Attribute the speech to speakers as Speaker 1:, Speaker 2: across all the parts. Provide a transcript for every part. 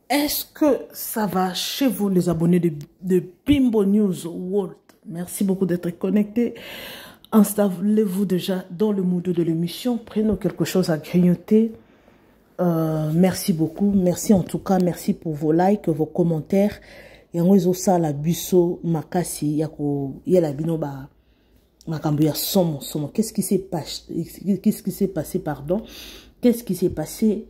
Speaker 1: est-ce que ça va chez vous, les abonnés de Bimbo News World? Merci beaucoup d'être connectés. Installez-vous déjà dans le mood de l'émission. Prenez quelque chose à grignoter. Merci beaucoup. Merci en tout cas. Merci pour vos likes, vos commentaires. Yango ezosa la biso makasi yako yela bino ba makambo ya somo. Qu'est-ce qui s'est passé, pardon? Qu'est-ce qui s'est passé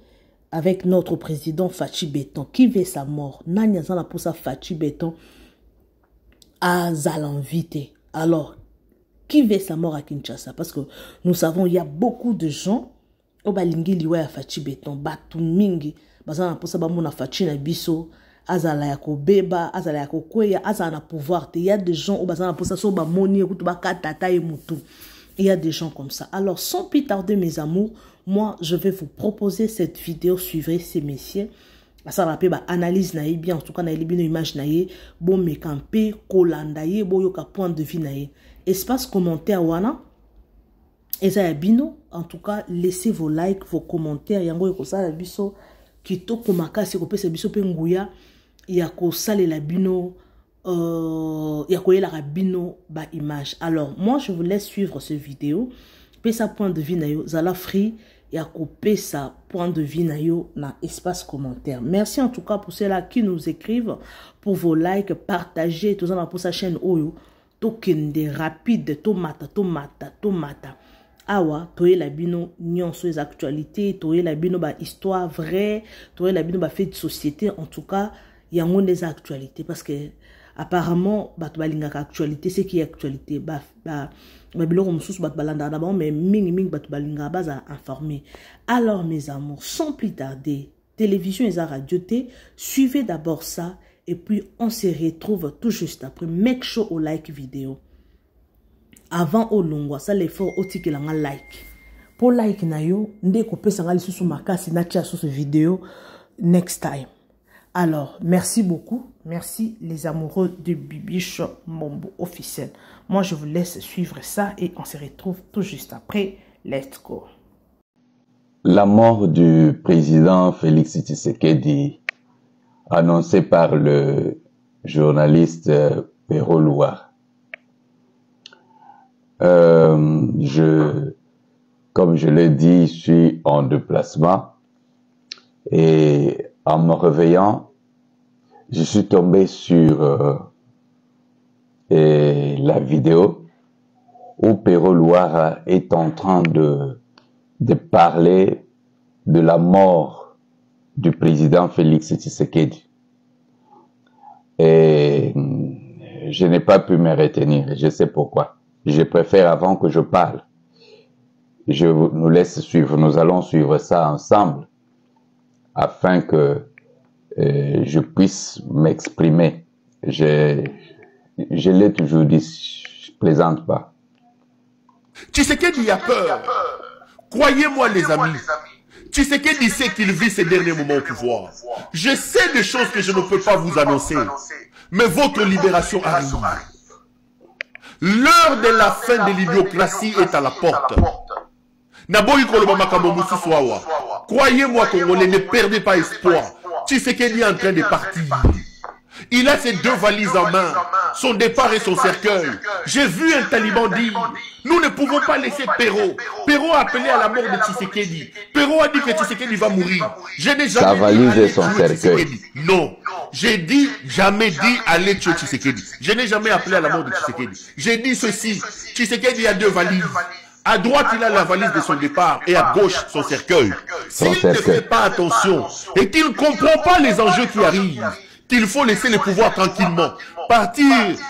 Speaker 1: avec notre président Fachi Beton? Qui veut sa mort? Nanya zana pour sa Fachi Beton à Zalanvité. Alors, qui veut sa mort à Kinshasa? Parce que nous savons, il y a beaucoup de gens au balingi liwa ya Fachi Beton, batu mingi, bazana pour sa bamona Fachi na biso, azala ya ko beba, azala ya ko kweya, azala na pouvoir. Il y a des gens au bazana pour ça so ba moni, kutuba katata et mutu. Il y a des gens comme ça. Alors, sans plus tarder, mes amours, moi, je vais vous proposer cette vidéo. Suivrez ces messieurs. Ça rappelle analyse naïe bien, en tout cas, naïe bien image naïe, bon me campé, kolandaye, bon yoka point de vue naïe. Espace commentaire wana. Et ça bino, en tout cas, laissez vos likes, vos commentaires. Yango yoko sa la biso kito komaka se kopé se biso pe nguya yako sale la bino. Yako la rabino ba image. Alors, moi, je vous laisse suivre ce vidéo. Pe sa point de vue naïo, zala free. Et à couper sa point de vue nayo dans espace commentaire. Merci en tout cas pour ceux-là qui nous écrivent, pour vos likes, partagez, tout ça pour sa chaîne Oyo. Tokende rapide, tomata. Awa, toye la bino nyon sur les actualités, toye la bino ba histoire vraie, toye la bino ba fait de société. En tout cas, il y a un des actualités parce que apparemment, bah tu balinga actualité, c'est qui est actualité, mais informé. Alors mes amours, sans plus tarder, télévision et radio T, suivez d'abord ça et puis on se retrouve tout juste après. Make sure au like vidéo. Avant au longo, ça l'effort au ticket la like. Pour like na yo, ndé kopé sangali sous makasi na tia sur ce vidéo next time. Alors, merci beaucoup. Merci les amoureux de Bibiche Mombo officiel. Moi, je vous laisse suivre ça et on se retrouve tout juste après. Let's go.
Speaker 2: La mort du président Félix Tshisekedi, annoncée par le journaliste Pero Loire. Comme je l'ai dit, je suis en déplacement et en me réveillant, je suis tombé sur la vidéo où Pero Loire est en train de parler de la mort du président Félix Tshisekedi. Et je n'ai pas pu me retenir, je sais pourquoi. Je préfère avant que je parle. Je nous laisse suivre, nous allons suivre ça ensemble afin que je puisse m'exprimer. Je l'ai toujours dit, je plaisante pas.
Speaker 3: Tshisekedi a peur. Croyez-moi les amis. Tshisekedi sait qu'il vit ses derniers moments au pouvoir. Je sais des choses que je ne peux pas vous annoncer. Mais votre libération arrive. L'heure de la fin de l'idiocratie est à la porte. Croyez-moi Congolais, ne perdez pas espoir. Tshisekedi est en train de partir. Il a ses deux valises en main, son départ et son cercueil. J'ai vu un taliban dire, nous ne pouvons pas laisser Pero. Pero a appelé à la mort de Tshisekedi. Pero a dit que Tshisekedi va mourir. Je n'ai jamais
Speaker 2: sa valise
Speaker 3: dit
Speaker 2: et son cercueil.
Speaker 3: Non, j'ai dit, jamais dit allez tuer Tshisekedi. Je n'ai jamais appelé à la mort de Tshisekedi. J'ai dit ceci, Tshisekedi a deux valises. À droite, il a la valise de son départ et à gauche, son cercueil. S'il ne fait pas attention et qu'il ne comprend pas les enjeux qui arrivent, qu'il faut laisser le pouvoir tranquillement, partir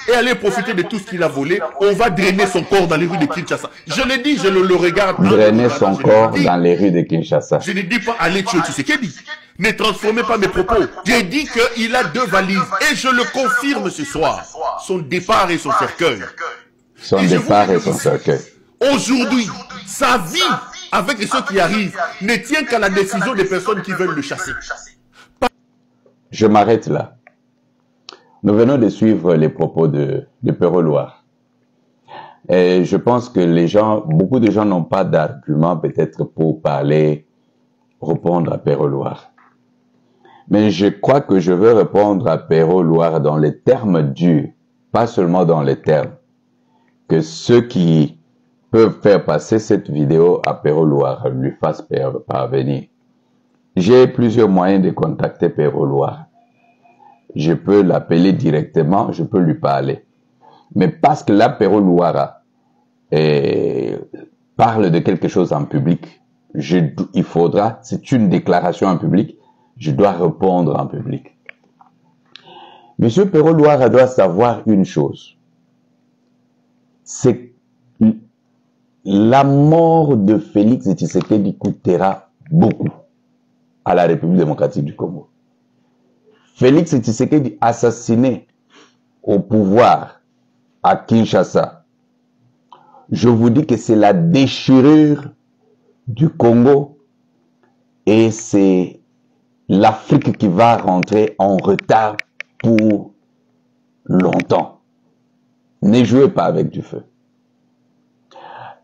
Speaker 3: et aller profiter de tout ce qu'il a volé, on va drainer son corps dans les rues de Kinshasa. Je l'ai dit, je le regarde.
Speaker 2: Drainer son corps dans les rues de Kinshasa.
Speaker 3: Je ne dis pas aller tuer Tshisekedi. Ne transformez pas mes propos. J'ai dit qu'il a deux valises et je le confirme ce soir. Son départ et son cercueil.
Speaker 2: Son départ et son cercueil.
Speaker 3: Aujourd'hui, sa vie, avec ceux qui arrivent, ne tient qu'à la décision des personnes qui veulent le chasser.
Speaker 2: Je m'arrête là. Nous venons de suivre les propos de Pero Loire. Et je pense que les gens, beaucoup de gens n'ont pas d'arguments peut-être pour parler, répondre à Pero Loire. Mais je crois que je veux répondre à Pero Loire dans les termes durs, pas seulement dans les termes. Que ceux qui peuvent faire passer cette vidéo à Pero Loire lui fassent parvenir. J'ai plusieurs moyens de contacter Pero Loire. Je peux l'appeler directement, je peux lui parler. Mais parce que là, Pero Loire parle de quelque chose en public, il faudra, c'est une déclaration en public, je dois répondre en public. Monsieur Pero Loire doit savoir une chose. C'est la mort de Félix Tshisekedi coûtera beaucoup à la République démocratique du Congo. Félix Tshisekedi assassiné au pouvoir à Kinshasa. Je vous dis que c'est la déchirure du Congo et c'est l'Afrique qui va rentrer en retard pour longtemps. Ne jouez pas avec du feu.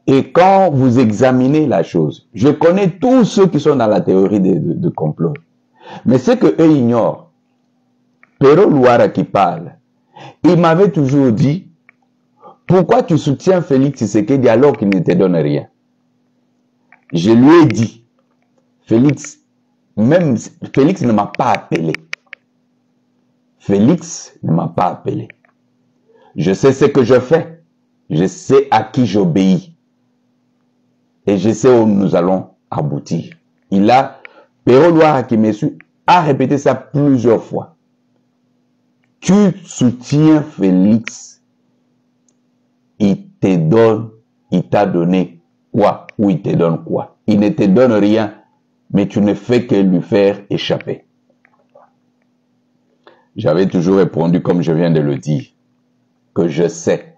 Speaker 2: Et quand vous examinez la chose, je connais tous ceux qui sont dans la théorie de complot. Mais ce que eux ignorent, Pero Loire qui parle, il m'avait toujours dit, pourquoi tu soutiens Félix Tshisekedi alors qu'il ne te donne rien? Je lui ai dit, Félix ne m'a pas appelé. Félix ne m'a pas appelé. Je sais ce que je fais. Je sais à qui j'obéis. Et je sais où nous allons aboutir. Pero Loire qui me suit, a répété ça plusieurs fois. Tu soutiens Félix, il t'a donné quoi? Ou il te donne quoi? Il ne te donne rien, mais tu ne fais que lui faire échapper. J'avais toujours répondu, comme je viens de le dire, que je sais.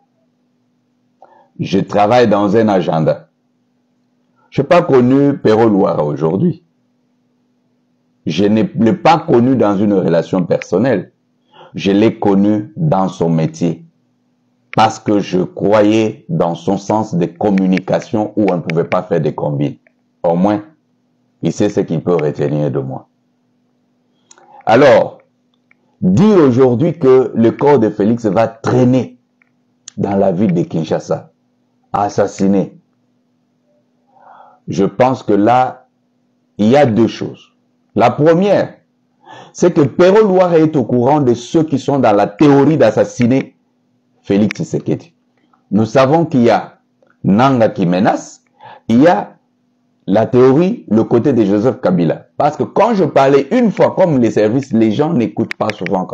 Speaker 2: Je travaille dans un agenda. Je n'ai pas connu Pero Loire aujourd'hui. Je ne l'ai pas connu dans une relation personnelle. Je l'ai connu dans son métier. Parce que je croyais dans son sens de communication où on ne pouvait pas faire des combines. Au moins, il sait ce qu'il peut retenir de moi. Alors, dire aujourd'hui que le corps de Félix va traîner dans la ville de Kinshasa, assassiné. Je pense que là, il y a deux choses. La première, c'est que Pero Loire est au courant de ceux qui sont dans la théorie d'assassiner Félix Tshisekedi. Nous savons qu'il y a Nanga qui menace, il y a la théorie, le côté de Joseph Kabila. Parce que quand je parlais une fois, comme les services, les gens n'écoutent pas souvent.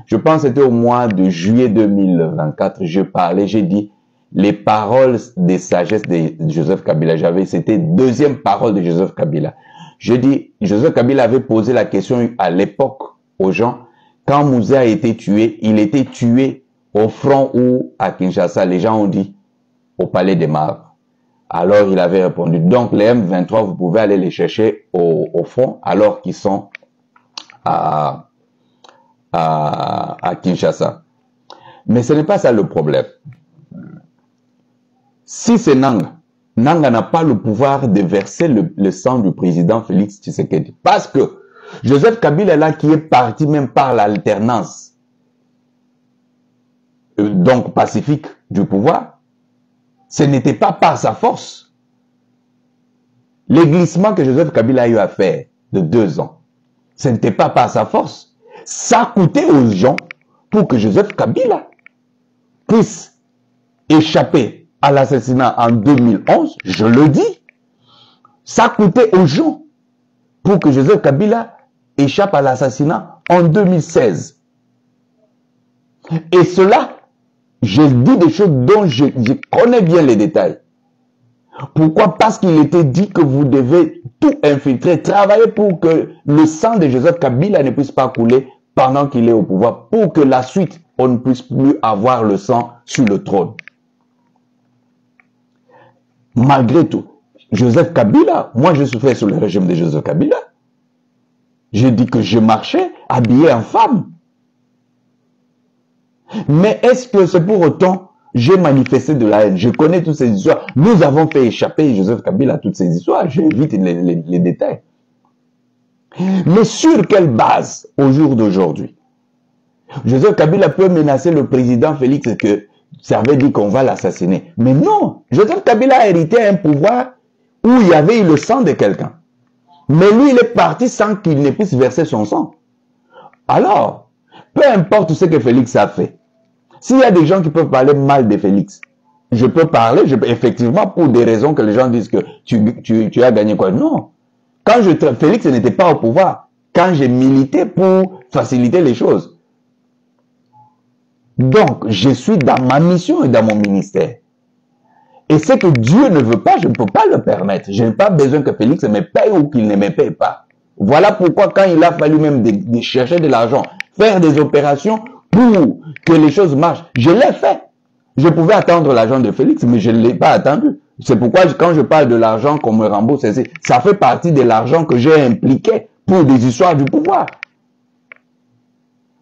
Speaker 2: Je pense que c'était au mois de juillet 2024, je parlais, j'ai dit, les paroles de sagesse de Joseph Kabila. C'était deuxième parole de Joseph Kabila. Je dis, Joseph Kabila avait posé la question à l'époque aux gens, quand Mouzé a été tué, il était tué au front ou à Kinshasa. Les gens ont dit, au palais des Marbres. Alors il avait répondu, donc les M23, vous pouvez aller les chercher au front alors qu'ils sont à Kinshasa. Mais ce n'est pas ça le problème. Si c'est Nanga n'a pas le pouvoir de verser le sang du président Félix Tshisekedi. Parce que Joseph Kabila est là qui est parti même par l'alternance, donc pacifique du pouvoir. Ce n'était pas par sa force. Les glissements que Joseph Kabila a eu à faire de 2 ans, ce n'était pas par sa force. Ça coûtait aux gens pour que Joseph Kabila puisse échapper à l'assassinat en 2011, je le dis, ça coûtait aux gens pour que Joseph Kabila échappe à l'assassinat en 2016. Et cela, je dis des choses dont je connais bien les détails. Pourquoi? Parce qu'il était dit que vous devez tout infiltrer, travailler pour que le sang de Joseph Kabila ne puisse pas couler pendant qu'il est au pouvoir, pour que la suite, on ne puisse plus avoir le sang sur le trône. Malgré tout, Joseph Kabila, moi je souffrais sous le régime de Joseph Kabila. J'ai dit que je marchais habillé en femme. Mais est-ce que c'est pour autant j'ai manifesté de la haine? Je connais toutes ces histoires. Nous avons fait échapper Joseph Kabila à toutes ces histoires. J'évite les détails. Mais sur quelle base, au jour d'aujourd'hui, Joseph Kabila peut menacer le président Félix que ça veut dire qu'on va l'assassiner. Mais non, Joseph Kabila a hérité un pouvoir où il y avait eu le sang de quelqu'un. Mais lui, il est parti sans qu'il ne puisse verser son sang. Alors, peu importe ce que Félix a fait, s'il y a des gens qui peuvent parler mal de Félix, je peux parler, effectivement, pour des raisons que les gens disent que tu as gagné quoi. Non. Quand Félix n'était pas au pouvoir, quand j'ai milité pour faciliter les choses. Donc, je suis dans ma mission et dans mon ministère. Et ce que Dieu ne veut pas, je ne peux pas le permettre. Je n'ai pas besoin que Félix me paye ou qu'il ne me paye pas. Voilà pourquoi quand il a fallu même de chercher de l'argent, faire des opérations pour que les choses marchent, je l'ai fait. Je pouvais attendre l'argent de Félix, mais je ne l'ai pas attendu. C'est pourquoi quand je parle de l'argent qu'on me rembourse, ça fait partie de l'argent que j'ai impliqué pour des histoires du pouvoir.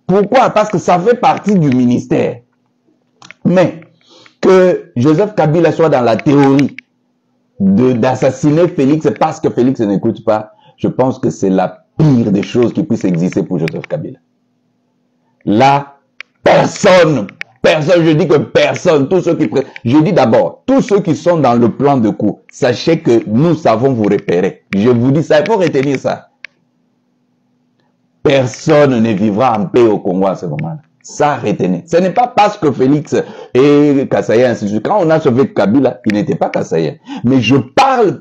Speaker 2: Pourquoi? Parce que ça fait partie du ministère. Mais que Joseph Kabila soit dans la théorie d'assassiner Félix parce que Félix n'écoute pas, je pense que c'est la pire des choses qui puisse exister pour Joseph Kabila. Là, personne, je dis que personne, tous ceux qui... Je dis d'abord, tous ceux qui sont dans le plan de coup, sachez que nous savons vous repérer. Je vous dis ça, il faut retenir ça. Personne ne vivra en paix au Congo à ce moment-là. Ça, retenez. Ce n'est pas parce que Félix et Kassaye, ainsi de suite. Quand on a sauvé Kabila, il n'était pas Kassaye. Mais je parle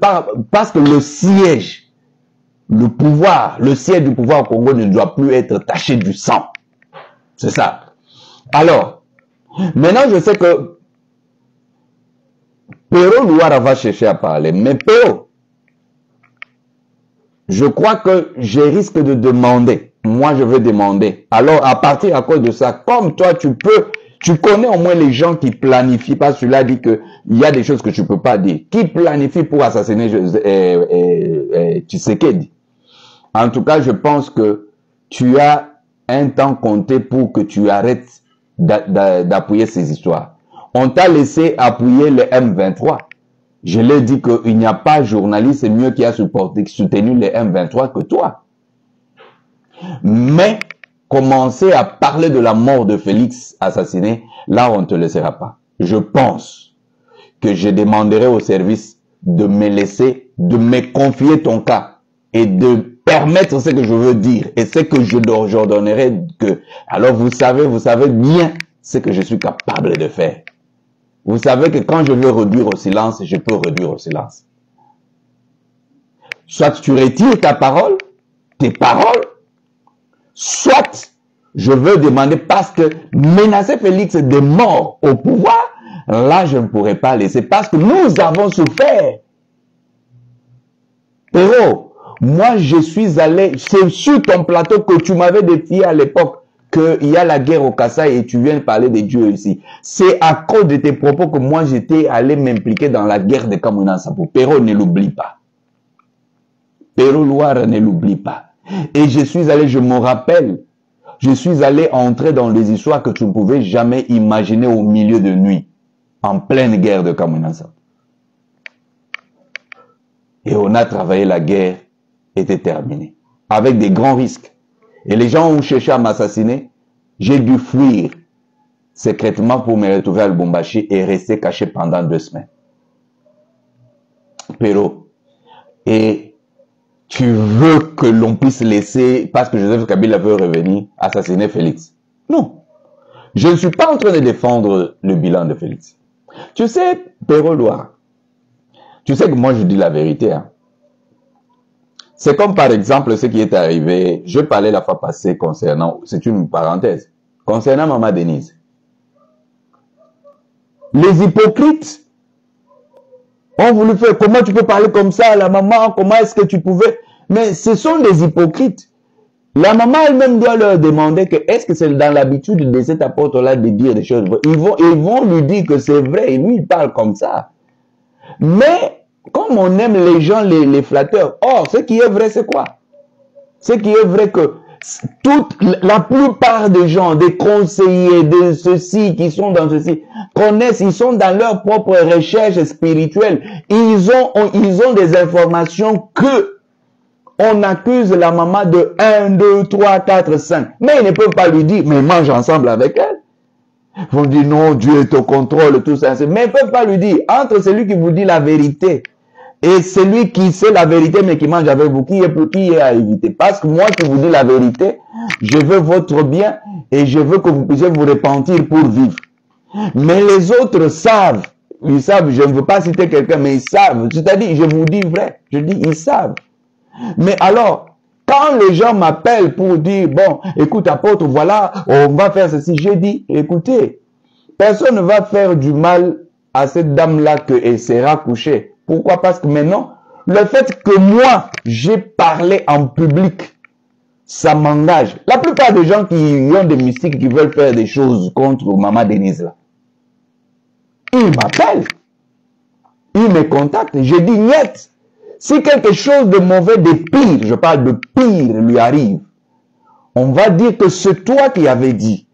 Speaker 2: parce que le siège, le pouvoir, le siège du pouvoir au Congo ne doit plus être taché du sang. C'est ça. Alors, maintenant je sais que Pero Louara va chercher à parler. Mais Pero, je crois que je risque de demander. Moi, je vais demander. Alors, à partir à cause de ça, comme toi, tu connais au moins les gens qui planifient, parce que celui-là dit que il y a des choses que tu peux pas dire. Qui planifie pour assassiner Tshisekedi? En tout cas, je pense que tu as un temps compté pour que tu arrêtes d'appuyer ces histoires. On t'a laissé appuyer le M23. Je l'ai dit qu'il n'y a pas journaliste mieux qui a soutenu le M23 que toi. Mais commencer à parler de la mort de Félix assassiné, là on ne te laissera pas. Je pense que je demanderai au service de me laisser, de me confier ton cas et de permettre ce que je veux dire et ce que j'ordonnerai que... Alors vous savez bien ce que je suis capable de faire. Vous savez que quand je veux réduire au silence, je peux réduire au silence. Soit tu retires ta parole, tes paroles, soit je veux demander parce que menacer Félix de mort au pouvoir, là je ne pourrais pas laisser parce que nous avons souffert. Pero, moi je suis allé, c'est sur ton plateau que tu m'avais défié à l'époque qu'il y a la guerre au Kasaï et tu viens de parler de Dieu ici. C'est à cause de tes propos que moi j'étais allé m'impliquer dans la guerre de Kamuna Nsapou. Pero ne l'oublie pas. Pero Louara ne l'oublie pas. Et je suis allé, je me rappelle, je suis allé entrer dans des histoires que tu ne pouvais jamais imaginer au milieu de nuit, en pleine guerre de Kamuna Nsapou. Et on a travaillé, la guerre était terminée, avec des grands risques. Et les gens ont cherché à m'assassiner, j'ai dû fuir secrètement pour me retrouver à Lubumbashi et rester caché pendant 2 semaines. Pero, et tu veux que l'on puisse laisser, parce que Joseph Kabila veut revenir, assassiner Félix. Non. Je ne suis pas en train de défendre le bilan de Félix. Tu sais, Pero Louara, tu sais que moi je dis la vérité. Hein. C'est comme par exemple ce qui est arrivé, je parlais la fois passée concernant, c'est une parenthèse, concernant Maman Denise. Les hypocrites ont voulu faire, comment tu peux parler comme ça à la maman, comment est-ce que tu pouvais... Mais ce sont des hypocrites. La maman elle-même doit leur demander que est-ce que c'est dans l'habitude de cet apôtre-là de dire des choses. Ils vont lui dire que c'est vrai et lui il parle comme ça. Mais comme on aime les gens, les flatteurs, or ce qui est vrai c'est quoi? Ce qui est vrai que la plupart des gens, des conseillers, de ceux-ci qui sont dans ceci, connaissent, ils sont dans leur propre recherche spirituelle. Ils ont des informations que on accuse la maman de 1, 2, 3, 4, 5. Mais ils ne peuvent pas lui dire, mais mange ensemble avec elle. Ils vont dire, non, Dieu est au contrôle, tout ça. Mais ils ne peuvent pas lui dire, entre celui qui vous dit la vérité et celui qui sait la vérité mais qui mange avec vous, qui est à éviter. Parce que moi qui vous dis la vérité, je veux votre bien et je veux que vous puissiez vous repentir pour vivre. Mais les autres savent, ils savent, je ne veux pas citer quelqu'un, mais ils savent. C'est-à-dire, je vous dis vrai, je dis, ils savent. Mais alors, quand les gens m'appellent pour dire, bon, écoute apôtre, voilà, on va faire ceci, j'ai dit, écoutez, personne ne va faire du mal à cette dame-là qu'elle sera couchée. Pourquoi? Parce que maintenant, le fait que moi, j'ai parlé en public, ça m'engage. La plupart des gens qui ont des mystiques qui veulent faire des choses contre Maman Denise, là, ils m'appellent, ils me contactent, je dis, niet. Si quelque chose de mauvais, de pire, je parle de pire, lui arrive, on va dire que c'est toi qui avais dit.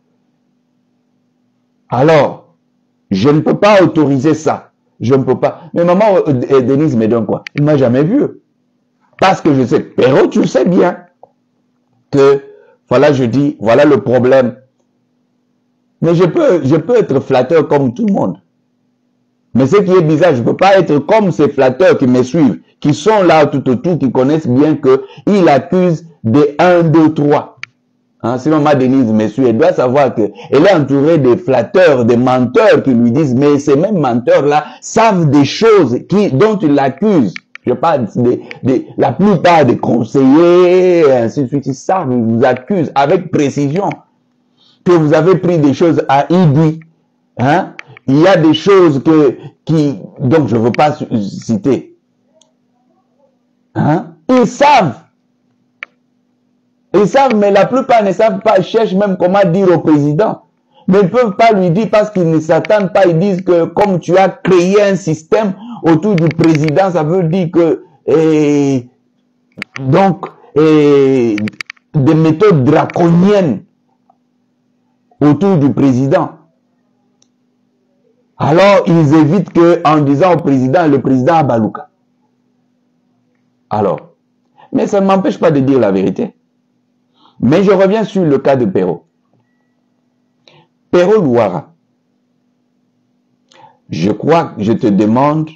Speaker 2: Alors, je ne peux pas autoriser ça. Je ne peux pas. Mais maman Denise me donne quoi? Il ne m'a jamais vu. Parce que je sais, Perrault, tu sais bien que, voilà, je dis, voilà le problème. Mais je peux être flatteur comme tout le monde. Mais ce qui est bizarre, je ne peux pas être comme ces flatteurs qui me suivent, qui sont là tout autour, qui connaissent bien qu'il accuse des 1, 2, 3. Hein, si Maman Denise me suit, elle doit savoir qu'elle est entourée de flatteurs, de menteurs qui lui disent, mais ces mêmes menteurs-là savent des choses dont ils l'accusent. Je parle la plupart des conseillers, ainsi de suite, ils savent, ils vous accusent avec précision que vous avez pris des choses à Ibi. Hein? Il y a des choses donc je ne veux pas citer. Hein? Ils savent, mais la plupart ne savent pas, ils cherchent même comment dire au président. Mais ils ne peuvent pas lui dire parce qu'ils ne s'attendent pas, ils disent que comme tu as créé un système autour du président, ça veut dire que, des méthodes draconiennes autour du président. Alors, ils évitent en disant au président, le président a Balouka. Alors, mais ça ne m'empêche pas de dire la vérité. Mais je reviens sur le cas de Perrault. Perrault Louara, je crois que je te demande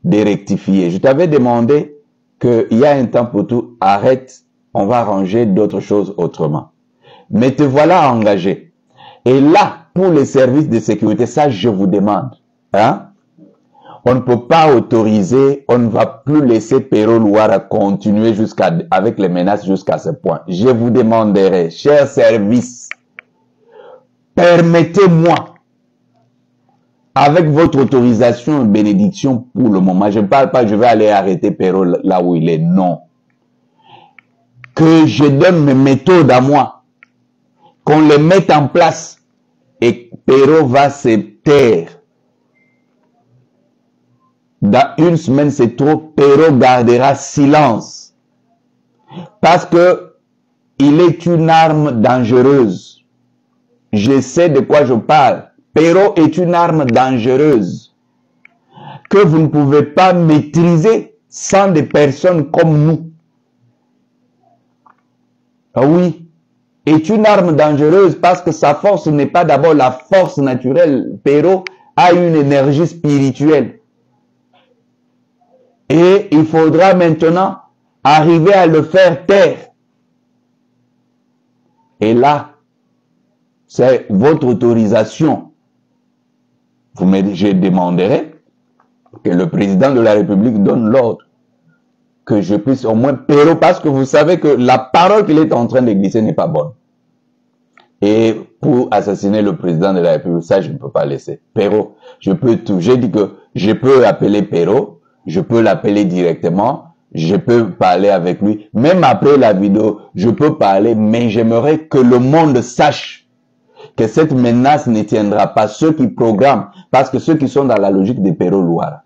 Speaker 2: de rectifier. Je t'avais demandé qu'il y a un temps pour tout, arrête, on va arranger d'autres choses autrement. Mais te voilà engagé. Et là, pour les services de sécurité, ça je vous demande, hein? On ne peut pas autoriser, on ne va plus laisser Perrault Louara continuer avec les menaces jusqu'à ce point. Je vous demanderai, chers services, permettez-moi, avec votre autorisation et bénédiction pour le moment, je ne parle pas, je vais aller arrêter Perrault là où il est, non. Que je donne mes méthodes à moi, qu'on les mette en place et Perrault va se taire. Dans une semaine, c'est trop, Perrault gardera silence. Parce que il est une arme dangereuse. Je sais de quoi je parle. Perrault est une arme dangereuse que vous ne pouvez pas maîtriser sans des personnes comme nous. Ah oui, est une arme dangereuse parce que sa force n'est pas d'abord la force naturelle. Perrault a une énergie spirituelle. Et il faudra maintenant arriver à le faire taire. Et là, c'est votre autorisation. Je demanderai que le président de la République donne l'ordre. Que je puisse au moins Perrault, parce que vous savez que la parole qu'il est en train de glisser n'est pas bonne. Et pour assassiner le président de la République, ça je ne peux pas laisser. Perrault, je peux tout. J'ai dit que je peux appeler Perrault. Je peux l'appeler directement, je peux parler avec lui. Même après la vidéo, je peux parler, mais j'aimerais que le monde sache que cette menace ne tiendra pas. Ceux qui programment, parce que ceux qui sont dans la logique de Perrault Louara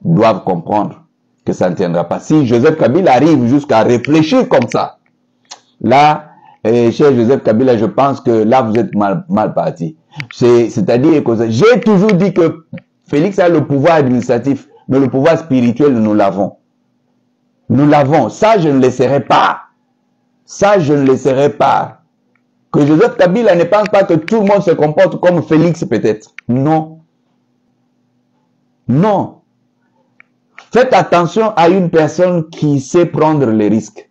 Speaker 2: doivent comprendre que ça ne tiendra pas. Si Joseph Kabila arrive jusqu'à réfléchir comme ça, là, cher Joseph Kabila, je pense que là, vous êtes mal parti. C'est-à-dire que j'ai toujours dit que Félix a le pouvoir administratif, mais le pouvoir spirituel, nous l'avons. Nous l'avons. Ça, je ne laisserai pas. Ça, je ne laisserai pas. Que Joseph Kabila ne pense pas que tout le monde se comporte comme Félix peut-être. Non. Non. Faites attention à une personne qui sait prendre les risques.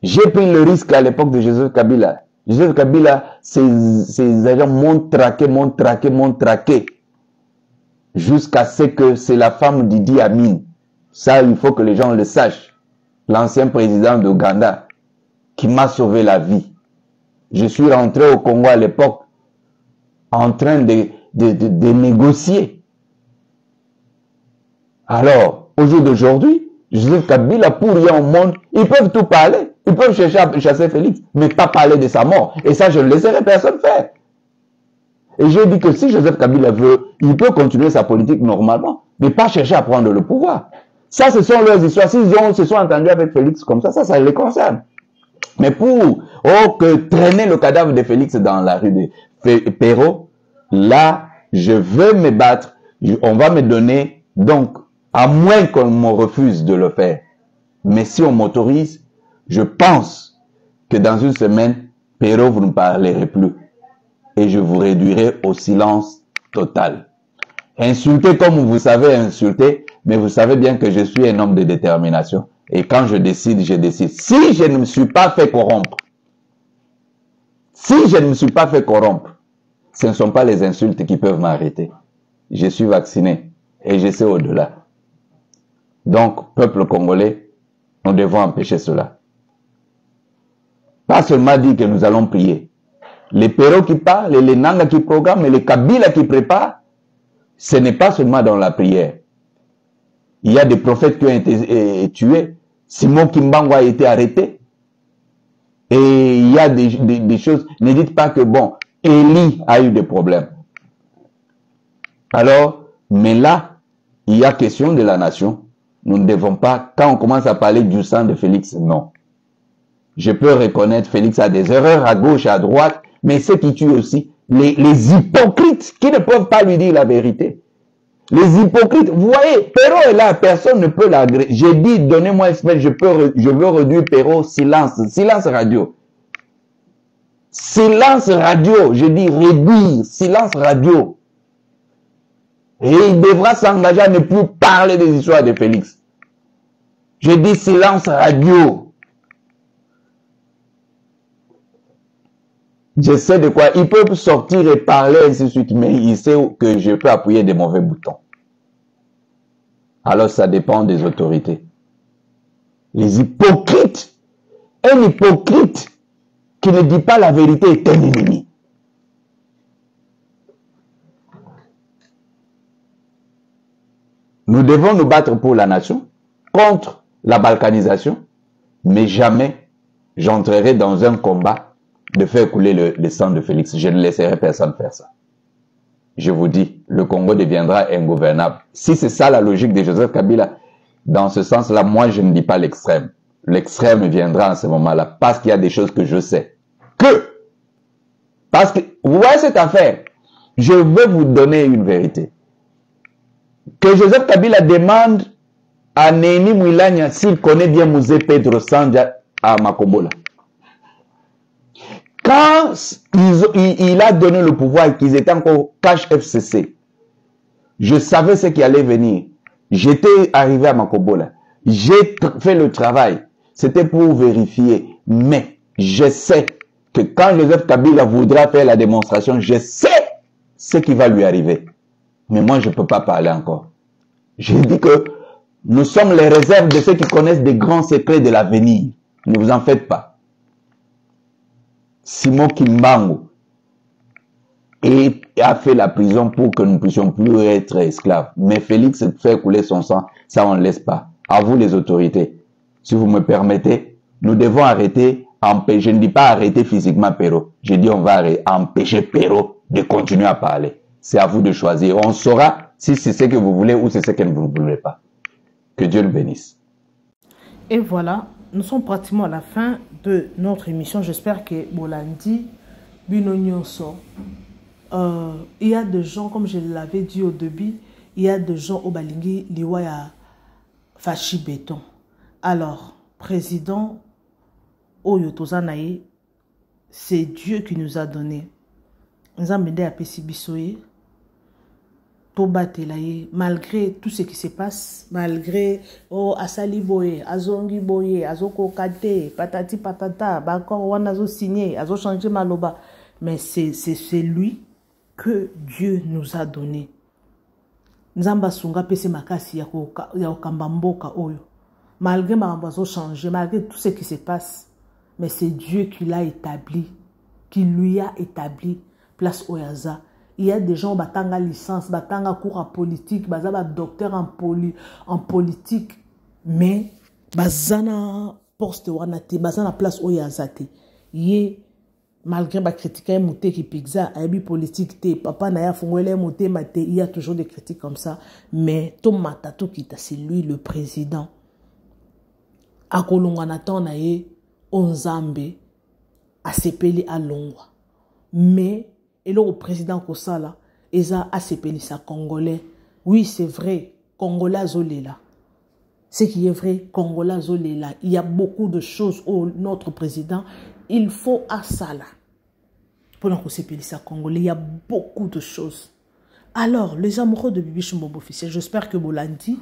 Speaker 2: J'ai pris le risque à l'époque de Joseph Kabila. Joseph Kabila, ses agents m'ont traqué. Jusqu'à ce que c'est la femme d'Idi Amin. Ça, il faut que les gens le sachent. L'ancien président d'Ouganda qui m'a sauvé la vie. Je suis rentré au Congo à l'époque en train de négocier. Alors, au jour d'aujourd'hui, Joseph Kabila, pour rien au monde, ils peuvent tout parler. Ils peuvent chercher à chasser Félix, mais pas parler de sa mort. Et ça, je ne laisserai personne faire. Et j'ai dit que si Joseph Kabila veut, il peut continuer sa politique normalement, mais pas chercher à prendre le pouvoir. Ça, ce sont leurs histoires. S'ils se sont entendus avec Félix comme ça les concerne. Mais pour que traîner le cadavre de Félix dans la rue de Perrault, là, je veux me battre. On va me donner, donc, à moins qu'on me refuse de le faire. Mais si on m'autorise, je pense que dans une semaine, Perrault, vous ne parlerez plus. Et je vous réduirai au silence total. Insulter comme vous savez insulter, mais vous savez bien que je suis un homme de détermination. Et quand je décide, je décide. Si je ne me suis pas fait corrompre, ce ne sont pas les insultes qui peuvent m'arrêter. Je suis vacciné et je sais au-delà. Donc, peuple congolais, nous devons empêcher cela. Pas seulement dire que nous allons prier. Les Perrault qui parlent, les Nanga qui programment, et les Kabila qui préparent, ce n'est pas seulement dans la prière. Il y a des prophètes qui ont été tués. Simon Kimbangu a été arrêté. Et il y a des choses. Ne dites pas que, bon, Élie a eu des problèmes. Alors, mais là, il y a question de la nation. Nous ne devons pas, quand on commence à parler du sang de Félix, non. Je peux reconnaître Félix a des erreurs à gauche, à droite, mais ceux qui tuent aussi, les hypocrites qui ne peuvent pas lui dire la vérité. Les hypocrites, vous voyez, Perrault est là, personne ne peut l'agréer. J'ai dit, donnez-moi espèce, je veux réduire Perrault, silence radio. Silence radio, je dis réduire, silence radio. Et il devra s'engager à ne plus parler des histoires de Félix. Je dis silence radio. Je sais de quoi. Il peut sortir et parler ainsi de suite, mais il sait que je peux appuyer des mauvais boutons. Alors ça dépend des autorités. Les hypocrites. Un hypocrite qui ne dit pas la vérité est un ennemi. Nous devons nous battre pour la nation, contre la balkanisation, mais jamais j'entrerai dans un combat de faire couler le sang de Félix. Je ne laisserai personne faire ça. Je vous dis, le Congo deviendra ingouvernable. Si c'est ça la logique de Joseph Kabila, dans ce sens-là, moi je ne dis pas l'extrême. L'extrême viendra en ce moment-là, parce qu'il y a des choses que je sais. Parce que, vous voyez cette affaire, je veux vous donner une vérité. Que Joseph Kabila demande à Néni Mouilania s'il connaît bien Mouzé Pedro Sandja à Makobola. Quand il a donné le pouvoir et qu'ils étaient encore cash FCC, je savais ce qui allait venir. J'étais arrivé à Makobola. J'ai fait le travail. C'était pour vérifier. Mais je sais que quand Joseph Kabila voudra faire la démonstration, je sais ce qui va lui arriver. Mais moi, je ne peux pas parler encore. J'ai dit que nous sommes les réserves de ceux qui connaissent des grands secrets de l'avenir. Ne vous en faites pas. Simon Kimbangu a fait la prison pour que nous ne puissions plus être esclaves. Mais Félix fait couler son sang, ça on ne laisse pas. À vous les autorités. Si vous me permettez, nous devons arrêter, je ne dis pas arrêter physiquement Perrault. Je dis on va empêcher Perrault de continuer à parler. C'est à vous de choisir. On saura si c'est ce que vous voulez ou c'est ce que vous ne voulez pas. Que Dieu le bénisse.
Speaker 1: Et voilà, nous sommes pratiquement à la fin de notre émission. J'espère que Bolandi, Binonyonso, il y a des gens, comme je l'avais dit au début, il y a des gens au Balingi, Liwaya, Fachi Béton. Alors, président Oyo Tozanaye, c'est Dieu qui nous a donné. Nous avons aidé à Pessibisoye. Malgré tout ce qui se passe, malgré Asali Boye, Azongi Boye, Azoko Kate, Patati Patata, Bakor Wanazo signé, Azo changé Maloba, mais c'est lui que Dieu nous a donné. Nzamba Sunga Pese Makasi ya Okambamboka Oyo. Malgré Marambazo changé, malgré tout ce qui se passe, mais c'est Dieu qui l'a établi, qui lui a établi place Oyaza. Il y a des gens qui ont une licence, qui ont un cours en politique, qui ont un docteur en politique, mais ils ont un poste, ils ont une place où ils ont malgré les critiques qui pizza, il y a politique, papa n'a pas il y a toujours des critiques comme ça, mais tout matato kita c'est lui le président. A Kolonga Nathan na ye onzambe a sepeli a longwa, mais et là, le président Kosala, il a ACPL, ça Congolais. Oui, c'est vrai, Congolais Zolela. Ce qui est vrai, Congolais Zolela. Il y a beaucoup de choses où notre président, il faut à ça là. Pendant qu'on s'appelle ça Congolais, il y a beaucoup de choses. Alors, les amoureux de Bibi Chumbobo officiel, j'espère que Bolandi,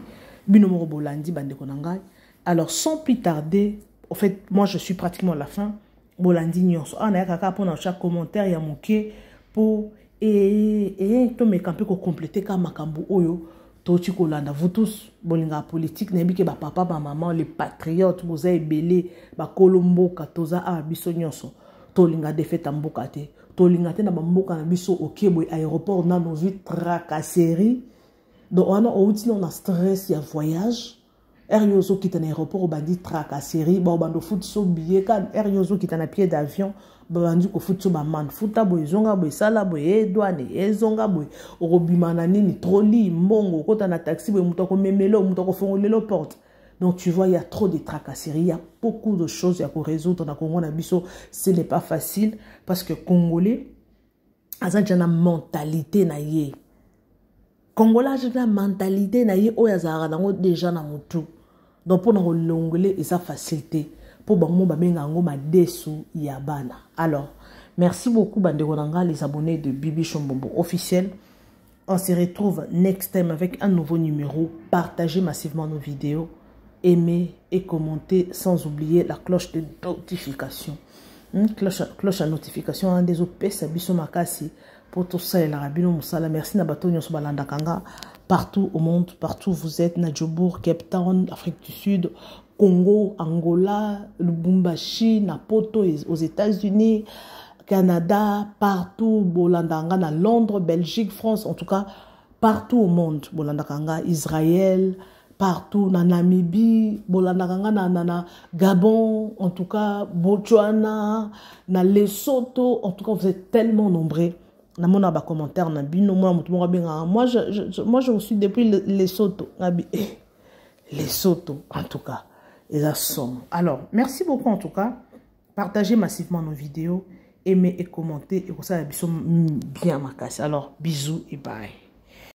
Speaker 1: Binomoro Bolandi, Bande Konangai. Alors, sans plus tarder, en fait, moi je suis pratiquement à la fin. Bolandi Nyonso. On a kaka pour dans chaque commentaire, il y a manqué. Pour to me camper ko compléter ka makambo oyo to ti kolanda vous tous bolinga politique na bike ba papa ba maman les patriotes boza ebele ba kolomboka toza a biso nyonso to linga defeta mboka te to linga te na ba mboka na biso okebo aéroport na nos vies tracasserie donc on a outi na stress ya voyage Eriozo qui est en aéroport, bandi tracasserie, bando foot so billet kan Eriozo qui est en pied d'avion, bandi ko foot so ba man futa boy zonga boy sala boy douane ezonga boy orobimana nini troli mbongo kota na taxi boy mutoko memelo mutoko fongolelo porte. Donc tu vois il y a trop de tracasserie, il y a beaucoup de choses à résoudre dans Congo na biso, ce n'est pas facile parce que Congolais azanjana mentalité na ye. Congolais azanjana mentalité na ye oyazara nango déjà na mutu. Donc, pour nous l'ongler et sa facilité, pour nous yabana. Alors, merci beaucoup, Bandegonanga, les abonnés de Bibi Chumbobo officiel. On se retrouve next time avec un nouveau numéro. Partagez massivement nos vidéos, aimez et commentez sans oublier la cloche de notification. Cloche à notification, un des OP, Sabiso Makasi, pour tout ça, et la Rabino Moussala. Merci, Nabatonio Sobalanda Kanga. Partout au monde, partout où vous êtes, Nadjobourg, Cape Town, Afrique du Sud, Congo, Angola, Lubumbashi, Napoto, aux États-Unis, Canada, partout, Bolandanga, Londres, Belgique, France, en tout cas, partout au monde, Bolandanga, Israël, partout, na Namibie, Bolandanga, na Gabon, en tout cas, Botswana, na Lesotho, en tout cas, vous êtes tellement nombreux. Moi je suis depuis Lesotho. Lesotho, en tout cas. Alors, merci beaucoup en tout cas. Partagez massivement nos vidéos. Aimez et commentez. Et pour ça, bien ma casse. Alors, bisous et bye.